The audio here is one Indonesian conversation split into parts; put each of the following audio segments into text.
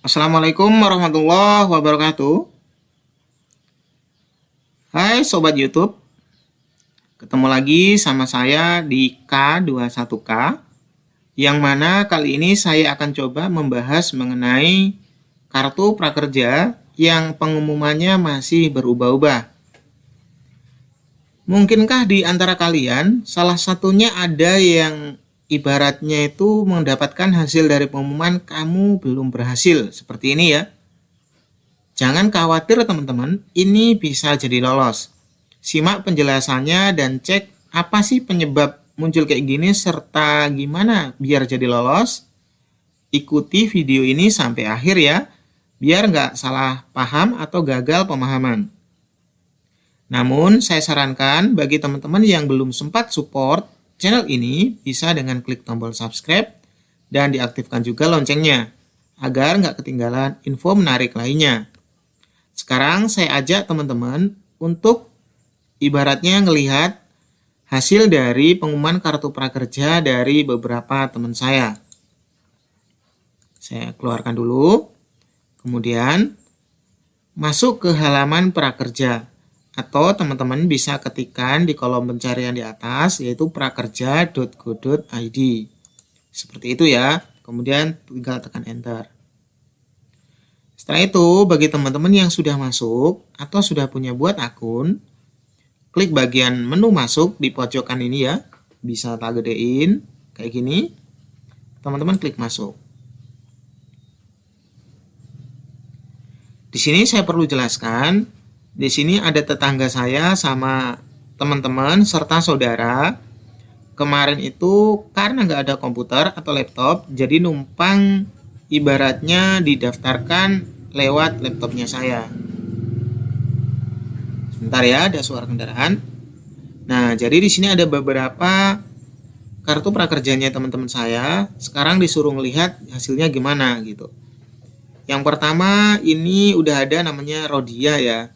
Assalamualaikum warahmatullahi wabarakatuh. Hai Sobat YouTube, ketemu lagi sama saya di K21K, yang mana kali ini saya akan coba membahas mengenai kartu prakerja yang pengumumannya masih berubah-ubah. Mungkinkah di antara kalian salah satunya ada yang ibaratnya itu mendapatkan hasil dari pengumuman kamu belum berhasil, seperti ini ya. Jangan khawatir teman-teman, ini bisa jadi lolos. Simak penjelasannya dan cek apa sih penyebab muncul kayak gini serta gimana biar jadi lolos. Ikuti video ini sampai akhir ya, biar nggak salah paham atau gagal pemahaman. Namun, saya sarankan bagi teman-teman yang belum sempat support channel ini, bisa dengan klik tombol subscribe dan diaktifkan juga loncengnya, agar nggak ketinggalan info menarik lainnya. Sekarang saya ajak teman-teman untuk ibaratnya ngelihat hasil dari pengumuman kartu prakerja dari beberapa teman saya. Saya keluarkan dulu, kemudian masuk ke halaman prakerja, atau teman-teman bisa ketikkan di kolom pencarian di atas, yaitu prakerja.go.id. Seperti itu ya, kemudian tinggal tekan enter. Setelah itu, bagi teman-teman yang sudah masuk atau sudah punya buat akun, klik bagian menu masuk di pojokan ini ya, bisa tak gedein kayak gini. Teman-teman klik masuk. Di sini saya perlu jelaskan, di sini ada tetangga saya sama teman-teman serta saudara. Kemarin itu karena nggak ada komputer atau laptop, jadi numpang ibaratnya didaftarkan lewat laptopnya saya. Sebentar ya, ada suara kendaraan. Nah, jadi di sini ada beberapa kartu prakerjanya teman-teman saya. Sekarang disuruh melihat hasilnya gimana gitu. Yang pertama ini udah ada namanya Rodia ya.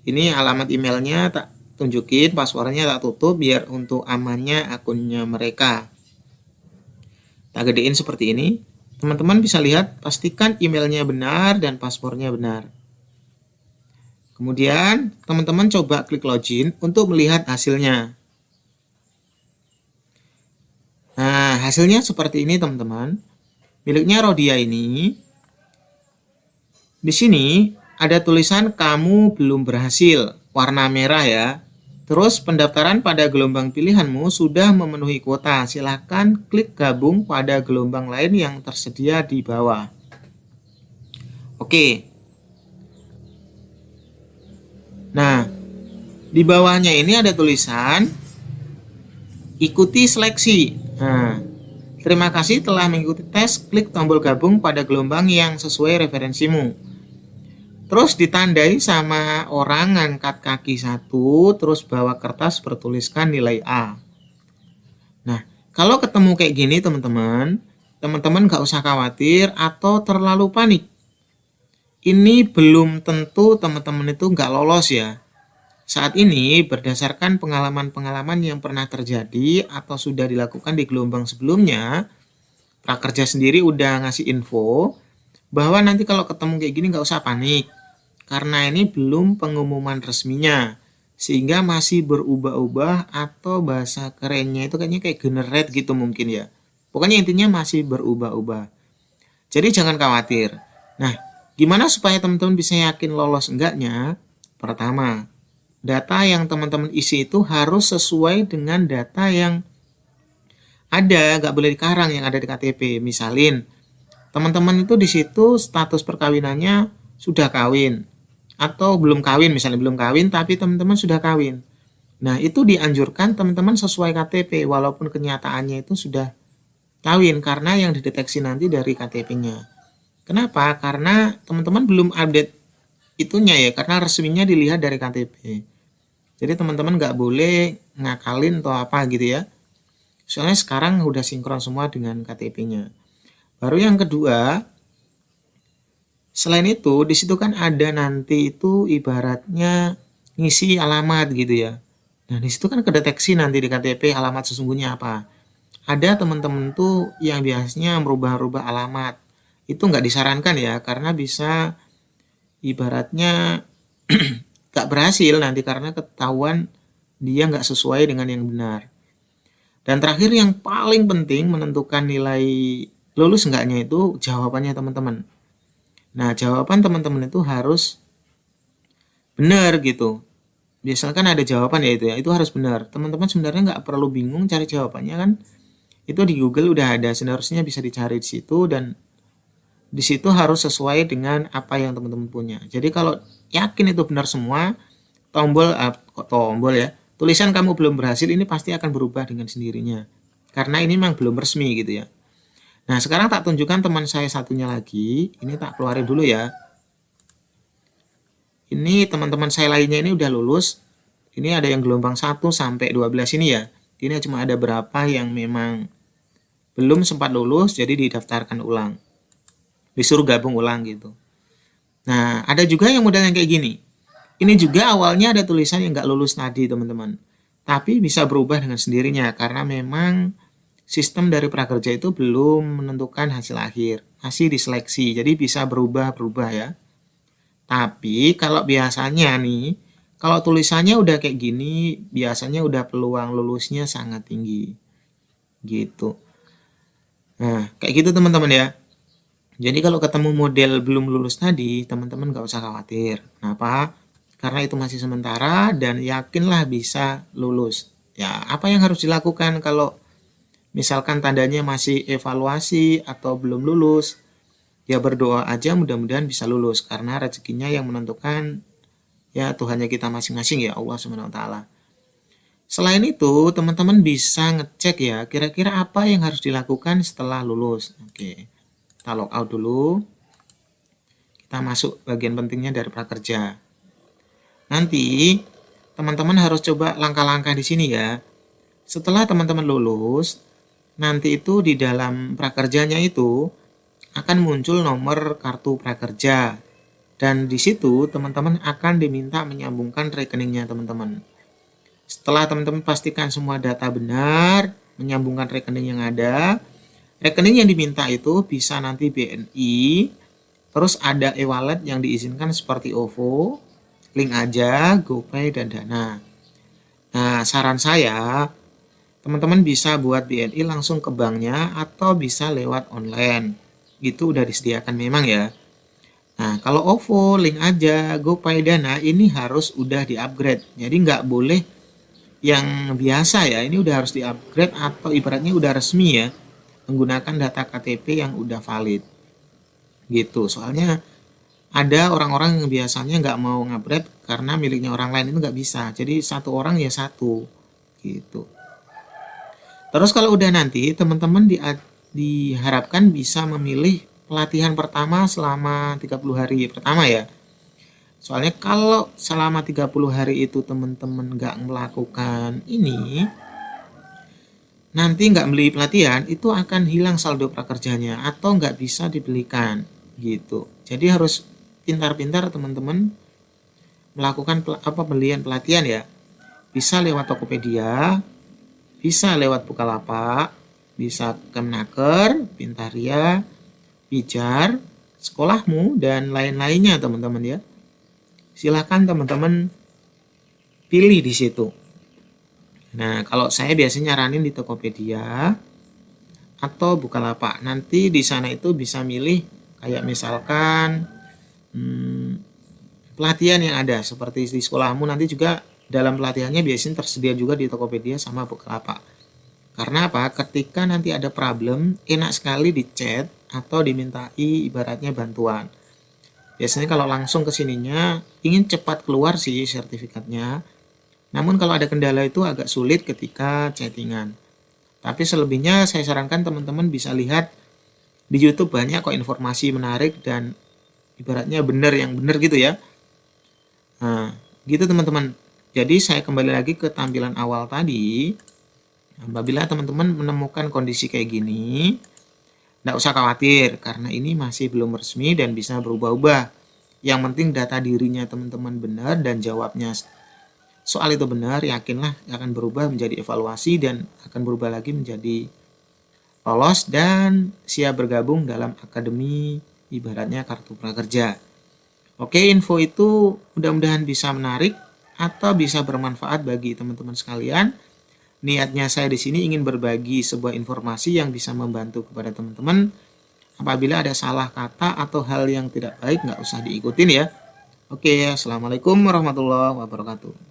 Ini alamat emailnya tak tunjukin, passwordnya tak tutup biar untuk amannya akunnya mereka. Tak gedein seperti ini. Teman-teman bisa lihat, pastikan emailnya benar dan passwordnya benar. Kemudian, teman-teman coba klik login untuk melihat hasilnya. Nah, hasilnya seperti ini teman-teman. Miliknya Rodia ini. Di sini ada tulisan kamu belum berhasil, warna merah ya. Terus pendaftaran pada gelombang pilihanmu sudah memenuhi kuota. Silakan klik gabung pada gelombang lain yang tersedia di bawah. Oke. Nah, di bawahnya ini ada tulisan ikuti seleksi. Nah, terima kasih telah mengikuti tes. Klik tombol gabung pada gelombang yang sesuai referensimu. Terus ditandai sama orang ngangkat kaki satu, terus bawa kertas bertuliskan nilai A. Nah, kalau ketemu kayak gini teman-teman gak usah khawatir atau terlalu panik. Ini belum tentu teman-teman itu gak lolos ya. Saat ini berdasarkan pengalaman-pengalaman yang pernah terjadi atau sudah dilakukan di gelombang sebelumnya, prakerja sendiri udah ngasih info bahwa nanti kalau ketemu kayak gini gak usah panik. Karena ini belum pengumuman resminya, sehingga masih berubah-ubah atau bahasa kerennya itu kayaknya kayak generate gitu mungkin ya. Pokoknya intinya masih berubah-ubah. Jadi jangan khawatir. Nah, gimana supaya teman-teman bisa yakin lolos enggaknya? Pertama, data yang teman-teman isi itu harus sesuai dengan data yang ada, nggak boleh dikarang yang ada di KTP. Misalin, teman-teman itu di situ status perkawinannya sudah kawin atau belum kawin, misalnya belum kawin tapi teman-teman sudah kawin. Nah, itu dianjurkan teman-teman sesuai KTP walaupun kenyataannya itu sudah kawin karena yang dideteksi nanti dari KTP-nya. Kenapa? Karena teman-teman belum update itunya ya, karena resminya dilihat dari KTP. Jadi teman-teman nggak boleh ngakalin atau apa gitu ya. Soalnya sekarang udah sinkron semua dengan KTP-nya. Baru yang kedua, selain itu, di situ kan ada nanti itu ibaratnya ngisi alamat gitu ya. Nah, di situ kan kedeteksi nanti di KTP alamat sesungguhnya apa. Ada teman-teman tuh yang biasanya merubah-rubah alamat. itu nggak disarankan ya, karena bisa ibaratnya nggak berhasil nanti karena ketahuan dia nggak sesuai dengan yang benar. Dan terakhir yang paling penting menentukan nilai lulus enggaknya itu jawabannya teman-teman. Nah, jawaban teman-teman itu harus benar gitu. Misalkan ada jawaban ya, itu harus benar. Teman-teman sebenarnya nggak perlu bingung cari jawabannya kan. Itu di Google udah ada, seharusnya bisa dicari di situ dan di situ harus sesuai dengan apa yang teman-teman punya. Jadi kalau yakin itu benar semua, kok tombol ya, tulisan kamu belum berhasil ini pasti akan berubah dengan sendirinya. Karena ini memang belum resmi gitu ya. Nah, sekarang tak tunjukkan teman saya satunya lagi. Ini tak keluarin dulu ya. Ini teman-teman saya lainnya ini udah lulus. Ini ada yang gelombang 1 sampai 12 ini ya. Ini cuma ada berapa yang memang belum sempat lulus, jadi didaftarkan ulang. Disuruh gabung ulang gitu. Nah, ada juga yang model yang kayak gini. Ini juga awalnya ada tulisan yang nggak lulus tadi, teman-teman. Tapi bisa berubah dengan sendirinya karena memang sistem dari prakerja itu belum menentukan hasil akhir. Masih diseleksi, jadi bisa berubah-berubah ya. Tapi kalau biasanya nih, kalau tulisannya udah kayak gini, biasanya udah peluang lulusnya sangat tinggi. Gitu. Nah, kayak gitu teman-teman ya. Jadi kalau ketemu model belum lulus tadi, teman-teman nggak usah khawatir. Kenapa? Karena itu masih sementara dan yakinlah bisa lulus. Ya, apa yang harus dilakukan kalau misalkan tandanya masih evaluasi atau belum lulus? Ya berdoa aja mudah-mudahan bisa lulus karena rezekinya yang menentukan ya Tuhannya kita masing-masing ya Allah Subhanahu wa taala. Selain itu, teman-teman bisa ngecek ya kira-kira apa yang harus dilakukan setelah lulus. Oke. Kita log out dulu. Kita masuk bagian pentingnya dari prakerja. Nanti teman-teman harus coba langkah-langkah di sini ya. Setelah teman-teman lulus, nanti itu di dalam prakerjanya itu akan muncul nomor kartu prakerja. Dan di situ teman-teman akan diminta menyambungkan rekeningnya teman-teman. Setelah teman-teman pastikan semua data benar, menyambungkan rekening yang ada, rekening yang diminta itu bisa nanti BNI, terus ada e-wallet yang diizinkan seperti OVO, Link Aja, GoPay, dan Dana. Nah, saran saya, teman-teman bisa buat BNI langsung ke banknya atau bisa lewat online. Itu udah disediakan memang ya. Nah, kalau OVO, Link Aja, GoPay, Dana ini harus udah di-upgrade. Jadi nggak boleh yang biasa ya, ini udah harus di-upgrade atau ibaratnya udah resmi ya, menggunakan data KTP yang udah valid. Gitu, soalnya ada orang-orang yang biasanya nggak mau ngupgrade karena miliknya orang lain itu nggak bisa. Jadi satu orang ya satu, gitu. Terus kalau udah nanti teman-teman diharapkan bisa memilih pelatihan pertama selama 30 hari pertama ya. Soalnya kalau selama 30 hari itu teman-teman nggak melakukan ini, nanti nggak beli pelatihan itu akan hilang saldo prakerjanya atau nggak bisa dibelikan gitu. Jadi harus pintar-pintar teman-teman melakukan pembelian pelatihan ya. Bisa lewat Tokopedia, bisa lewat Bukalapak, bisa Kemnaker, Pintaria, Pijar, sekolahmu, dan lain-lainnya teman-teman ya. Silakan teman-teman pilih di situ. Nah, kalau saya biasanya nyaranin di Tokopedia atau Bukalapak. Nanti di sana itu bisa milih kayak misalkan pelatihan yang ada seperti di sekolahmu, nanti juga dalam pelatihannya biasanya tersedia juga di Tokopedia sama Bukalapak. Karena apa? Ketika nanti ada problem, enak sekali di chat atau dimintai ibaratnya bantuan. Biasanya kalau langsung ke sininya ingin cepat keluar sih sertifikatnya. Namun kalau ada kendala itu agak sulit ketika chattingan. Tapi selebihnya saya sarankan teman-teman bisa lihat di YouTube, banyak kok informasi menarik dan ibaratnya benar yang benar gitu ya. Nah, gitu teman-teman. Jadi saya kembali lagi ke tampilan awal tadi. Apabila teman-teman menemukan kondisi kayak gini, nggak usah khawatir karena ini masih belum resmi dan bisa berubah-ubah. Yang penting data dirinya teman-teman benar dan jawabnya soal itu benar, yakinlah akan berubah menjadi evaluasi dan akan berubah lagi menjadi lolos dan siap bergabung dalam akademi ibaratnya kartu prakerja. Oke, info itu mudah-mudahan bisa menarik atau bisa bermanfaat bagi teman-teman sekalian. Niatnya saya di sini ingin berbagi sebuah informasi yang bisa membantu kepada teman-teman. Apabila ada salah kata atau hal yang tidak baik, nggak usah diikutin ya. Oke, assalamualaikum warahmatullahi wabarakatuh.